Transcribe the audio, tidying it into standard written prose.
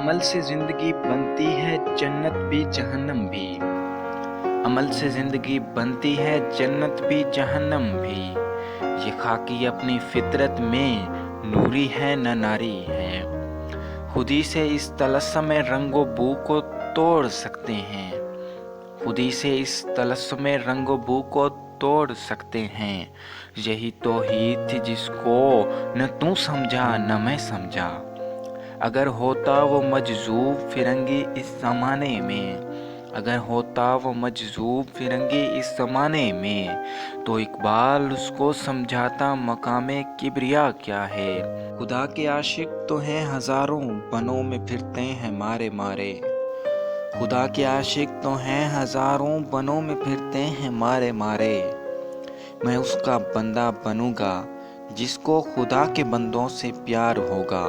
عمل سے زندگی بنتی ہے جنت بھی جہنم بھی، عمل سے زندگی بنتی ہے جنت بھی جہنم بھی، یہ خاکی اپنی فطرت میں نوری ہے نہ ناری ہے، خود ہی سے اس طلسم رنگ و بو کو توڑ سکتے ہیں، خود ہی سے اس طلسم رنگ و بو کو توڑ سکتے ہیں، یہی توحید تھی جس کو نہ تو سمجھا نہ میں سمجھا، اگر ہوتا وہ مجذوب فرنگی اس زمانے میں، اگر ہوتا وہ مجذوب فرنگی اس زمانے میں، تو اقبال اس کو سمجھاتا مقام کبریا کیا ہے، خدا کے عاشق تو ہیں ہزاروں بنوں میں پھرتے ہیں مارے مارے، خدا کے عاشق تو ہیں ہزاروں بنوں میں پھرتے ہیں مارے مارے، میں اس کا بندہ بنوں گا جس کو خدا کے بندوں سے پیار ہوگا۔